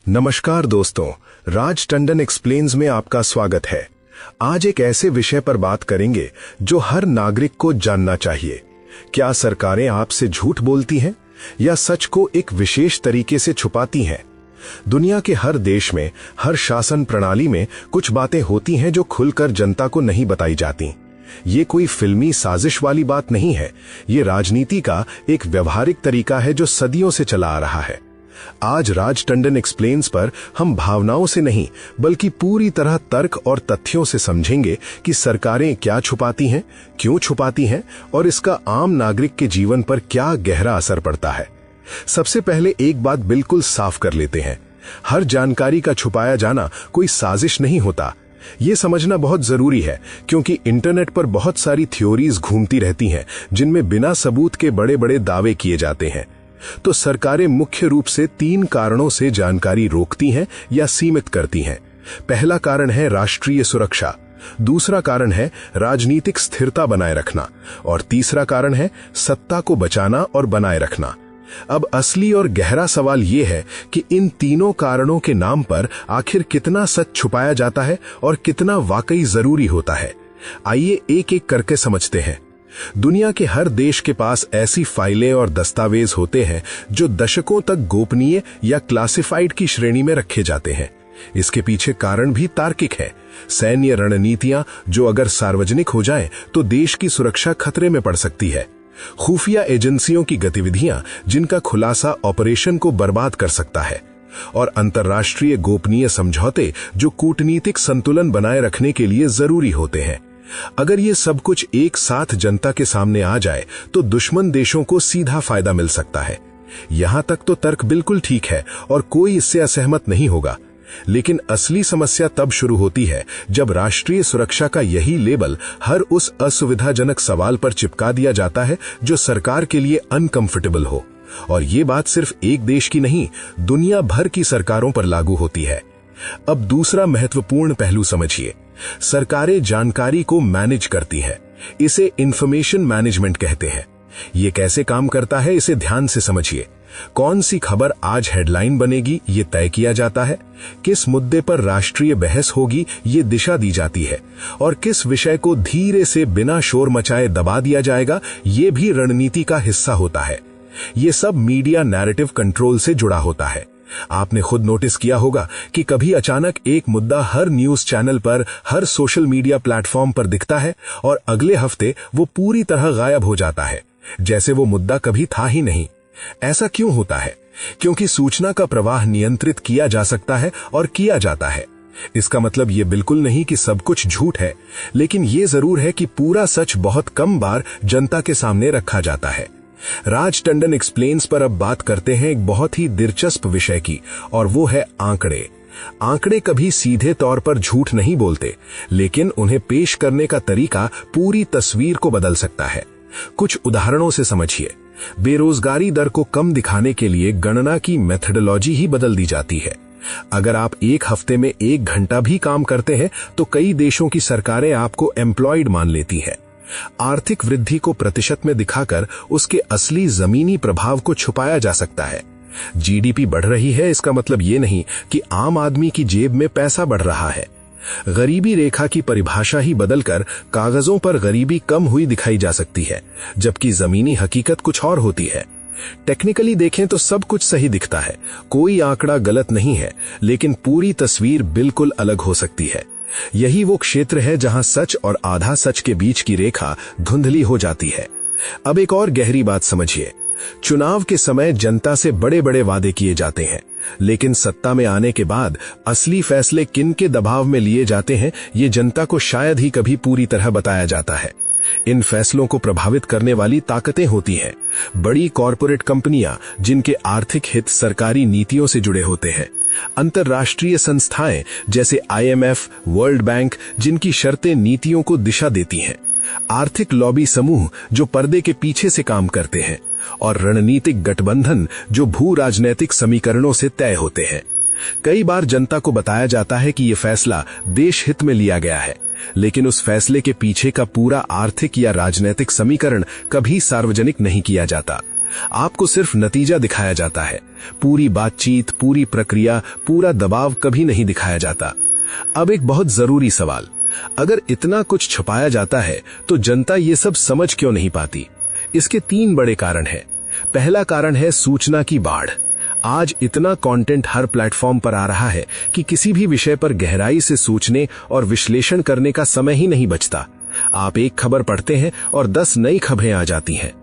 नमस्कार दोस्तों, राज टंडन एक्सप्लेन्स में आपका स्वागत है। आज एक ऐसे विषय पर बात करेंगे जो हर नागरिक को जानना चाहिए। क्या सरकारें आपसे झूठ बोलती हैं या सच को एक विशेष तरीके से छुपाती हैं? दुनिया के हर देश में, हर शासन प्रणाली में कुछ बातें होती हैं जो खुलकर जनता को नहीं बताई जाती। ये कोई फिल्मी साजिश वाली बात नहीं है, ये राजनीति का एक व्यवहारिक तरीका है जो सदियों से चला आ रहा है। आज राज टंडन एक्सप्लेन्स पर हम भावनाओं से नहीं बल्कि पूरी तरह तर्क और तथ्यों से समझेंगे कि सरकारें क्या छुपाती हैं, क्यों छुपाती हैं और इसका आम नागरिक के जीवन पर क्या गहरा असर पड़ता है। सबसे पहले एक बात बिल्कुल साफ कर लेते हैं, हर जानकारी का छुपाया जाना कोई साजिश नहीं होता। ये समझना बहुत जरूरी है क्योंकि इंटरनेट पर बहुत सारी थ्योरीज घूमती रहती हैं जिनमें बिना सबूत के बड़े बड़े दावे किए जाते हैं। तो सरकारें मुख्य रूप से 3 कारणों से जानकारी रोकती हैं या सीमित करती हैं। पहला कारण है राष्ट्रीय सुरक्षा, दूसरा कारण है राजनीतिक स्थिरता बनाए रखना और तीसरा कारण है सत्ता को बचाना और बनाए रखना। अब असली और गहरा सवाल यह है कि इन तीनों कारणों के नाम पर आखिर कितना सच छुपाया जाता है और कितना वाकई जरूरी होता है। आइए एक एक करके समझते हैं। दुनिया के हर देश के पास ऐसी फाइलें और दस्तावेज होते हैं जो दशकों तक गोपनीय या क्लासिफाइड की श्रेणी में रखे जाते हैं। इसके पीछे कारण भी तार्किक है। सैन्य रणनीतियां जो अगर सार्वजनिक हो जाएं तो देश की सुरक्षा खतरे में पड़ सकती है। खुफिया एजेंसियों की गतिविधियां जिनका खुलासा ऑपरेशन को बर्बाद कर सकता है और अंतर्राष्ट्रीय गोपनीय समझौते जो कूटनीतिक संतुलन बनाए रखने के लिए जरूरी होते हैं। अगर ये सब कुछ एक साथ जनता के सामने आ जाए तो दुश्मन देशों को सीधा फायदा मिल सकता है। यहां तक तो तर्क बिल्कुल ठीक है और कोई इससे असहमत नहीं होगा, लेकिन असली समस्या तब शुरू होती है जब राष्ट्रीय सुरक्षा का यही लेबल हर उस असुविधाजनक सवाल पर चिपका दिया जाता है जो सरकार के लिए अनकंफर्टेबल हो। और ये बात सिर्फ एक देश की नहीं, दुनिया भर की सरकारों पर लागू होती है। अब दूसरा महत्वपूर्ण पहलू समझिए। सरकारें जानकारी को मैनेज करती हैं। इसे इंफॉर्मेशन मैनेजमेंट कहते हैं। ये कैसे काम करता है, इसे ध्यान से समझिए। कौन सी खबर आज हेडलाइन बनेगी ये तय किया जाता है, किस मुद्दे पर राष्ट्रीय बहस होगी ये दिशा दी जाती है और किस विषय को धीरे से बिना शोर मचाए दबा दिया जाएगा ये भी रणनीति का हिस्सा होता है। ये सब मीडिया नैरेटिव कंट्रोल से जुड़ा होता है। आपने खुद नोटिस किया होगा कि कभी अचानक एक मुद्दा हर न्यूज चैनल पर, हर सोशल मीडिया प्लेटफॉर्म पर दिखता है और अगले हफ्ते वो पूरी तरह गायब हो जाता है, जैसे वो मुद्दा कभी था ही नहीं। ऐसा क्यों होता है? क्योंकि सूचना का प्रवाह नियंत्रित किया जा सकता है और किया जाता है। इसका मतलब ये बिल्कुल नहीं कि सब कुछ झूठ है, लेकिन ये जरूर है कि पूरा सच बहुत कम बार जनता के सामने रखा जाता है। राज टंडन एक्सप्लेन्स पर अब बात करते हैं एक बहुत ही दिलचस्प विषय की, और वो है आंकड़े। आंकड़े कभी सीधे तौर पर झूठ नहीं बोलते, लेकिन उन्हें पेश करने का तरीका पूरी तस्वीर को बदल सकता है। कुछ उदाहरणों से समझिए। बेरोजगारी दर को कम दिखाने के लिए गणना की मेथडोलॉजी ही बदल दी जाती है। अगर आप एक हफ्ते में 1 घंटा भी काम करते हैं तो कई देशों की सरकारें आपको एम्प्लॉयड मान लेती है। आर्थिक वृद्धि को प्रतिशत में दिखाकर उसके असली जमीनी प्रभाव को छुपाया जा सकता है। जीडीपी बढ़ रही है, इसका मतलब ये नहीं कि आम आदमी की जेब में पैसा बढ़ रहा है। गरीबी रेखा की परिभाषा ही बदलकर कागजों पर गरीबी कम हुई दिखाई जा सकती है, जबकि जमीनी हकीकत कुछ और होती है। टेक्निकली देखें तो सब कुछ सही दिखता है, कोई आंकड़ा गलत नहीं है, लेकिन पूरी तस्वीर बिल्कुल अलग हो सकती है। यही वो क्षेत्र है जहां सच और आधा सच के बीच की रेखा धुंधली हो जाती है। अब एक और गहरी बात समझिए। चुनाव के समय जनता से बड़े बड़े वादे किए जाते हैं, लेकिन सत्ता में आने के बाद असली फैसले किन के दबाव में लिए जाते हैं ये जनता को शायद ही कभी पूरी तरह बताया जाता है। इन फैसलों को प्रभावित करने वाली ताकतें होती हैं। बड़ी कॉरपोरेट कंपनियां जिनके आर्थिक हित सरकारी नीतियों से जुड़े होते हैं। अंतर्राष्ट्रीय संस्थाएं जैसे IMF, वर्ल्ड बैंक जिनकी शर्तें नीतियों को दिशा देती हैं। आर्थिक लॉबी समूह जो पर्दे के पीछे से काम करते हैं और रणनीतिक गठबंधन जो भू राजनीतिक समीकरणों से तय होते हैं। कई बार जनता को बताया जाता है कि यह फैसला देश हित में लिया गया है, लेकिन उस फैसले के पीछे का पूरा आर्थिक या राजनीतिक समीकरण कभी सार्वजनिक नहीं किया जाता। आपको सिर्फ नतीजा दिखाया जाता है, पूरी बातचीत, पूरी प्रक्रिया, पूरा दबाव कभी नहीं दिखाया जाता। अब एक बहुत जरूरी सवाल, अगर इतना कुछ छुपाया जाता है तो जनता ये सब समझ क्यों नहीं पाती? इसके 3 बड़े कारण हैं। पहला कारण है सूचना की बाढ़। आज इतना कंटेंट हर प्लेटफॉर्म पर आ रहा है कि किसी भी विषय पर गहराई से सोचने और विश्लेषण करने का समय ही नहीं बचता। आप एक खबर पढ़ते हैं और 10 नई खबरें आ जाती हैं।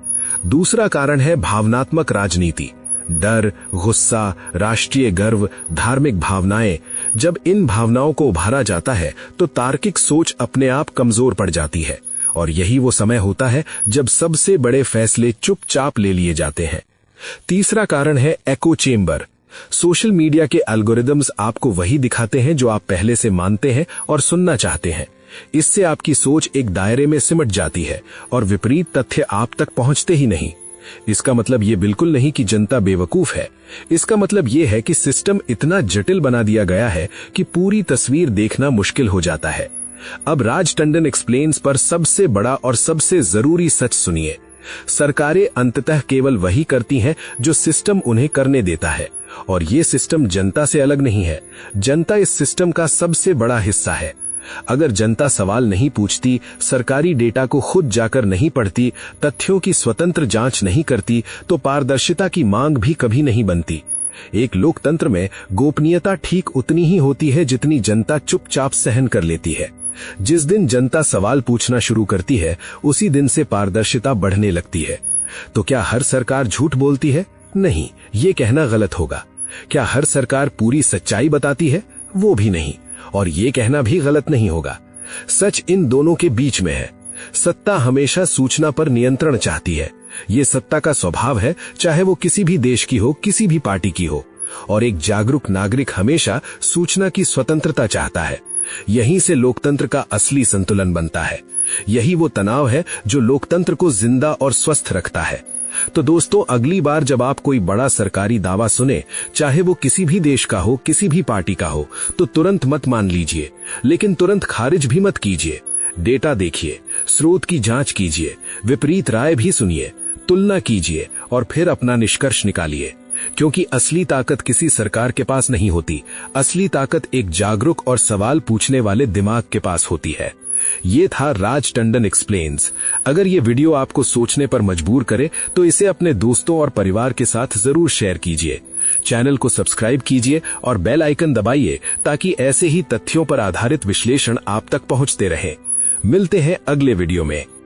दूसरा कारण है भावनात्मक राजनीति। डर, गुस्सा, राष्ट्रीय गर्व, धार्मिक भावनाएं। जब इन भावनाओं को उभारा जाता है तो तार्किक सोच अपने आप कमजोर पड़ जाती है, और यही वो समय होता है जब सबसे बड़े फैसले चुपचाप ले लिए जाते हैं। तीसरा कारण है एको चेम्बर। सोशल मीडिया के एल्गोरिदम्स आपको वही दिखाते हैं जो आप पहले से मानते हैं और सुनना चाहते हैं। इससे आपकी सोच एक दायरे में सिमट जाती है और विपरीत तथ्य आप तक पहुंचते ही नहीं। इसका मतलब ये बिल्कुल नहीं कि जनता बेवकूफ है। इसका मतलब ये है कि सिस्टम इतना जटिल बना दिया गया है कि पूरी तस्वीर देखना मुश्किल हो जाता है। अब राज टंडन एक्सप्लेन्स पर सबसे बड़ा और सबसे जरूरी सच सुनिए। सरकारें अंततः केवल वही करती हैं जो सिस्टम उन्हें करने देता है, और ये सिस्टम जनता से अलग नहीं है। जनता इस सिस्टम का सबसे बड़ा हिस्सा है। अगर जनता सवाल नहीं पूछती, सरकारी डेटा को खुद जाकर नहीं पढ़ती, तथ्यों की स्वतंत्र जांच नहीं करती, तो पारदर्शिता की मांग भी कभी नहीं बनती। एक लोकतंत्र में गोपनीयता ठीक उतनी ही होती है जितनी जनता चुपचाप सहन कर लेती है। जिस दिन जनता सवाल पूछना शुरू करती है, उसी दिन से पारदर्शिता बढ़ने लगती है। तो क्या हर सरकार झूठ बोलती है? नहीं, ये कहना गलत होगा। क्या हर सरकार पूरी सच्चाई बताती है? वो भी नहीं, और ये कहना भी गलत नहीं होगा। सच इन दोनों के बीच में है। सत्ता हमेशा सूचना पर नियंत्रण चाहती है। ये सत्ता का स्वभाव है, चाहे वो किसी भी देश की हो, किसी भी पार्टी की हो। और एक जागरूक नागरिक हमेशा सूचना की स्वतंत्रता चाहता है। यहीं से लोकतंत्र का असली संतुलन बनता है। यही वो तनाव है जो लोकतंत्र को जिंदा और स्वस्थ रखता है। तो दोस्तों, अगली बार जब आप कोई बड़ा सरकारी दावा सुने, चाहे वो किसी भी देश का हो, किसी भी पार्टी का हो, तो तुरंत मत मान लीजिए, लेकिन तुरंत खारिज भी मत कीजिए। डेटा देखिए, स्रोत की जांच कीजिए, विपरीत राय भी सुनिए, तुलना कीजिए और फिर अपना निष्कर्ष निकालिए। क्योंकि असली ताकत किसी सरकार के पास नहीं होती। असली ताकत एक जागरूक और सवाल पूछने वाले दिमाग के पास होती है। ये था राज टंडन एक्सप्लेन्स। अगर ये वीडियो आपको सोचने पर मजबूर करे तो इसे अपने दोस्तों और परिवार के साथ जरूर शेयर कीजिए। चैनल को सब्सक्राइब कीजिए और बेल आइकन दबाइए ताकि ऐसे ही तथ्यों पर आधारित विश्लेषण आप तक पहुंचते रहे। मिलते हैं अगले वीडियो में।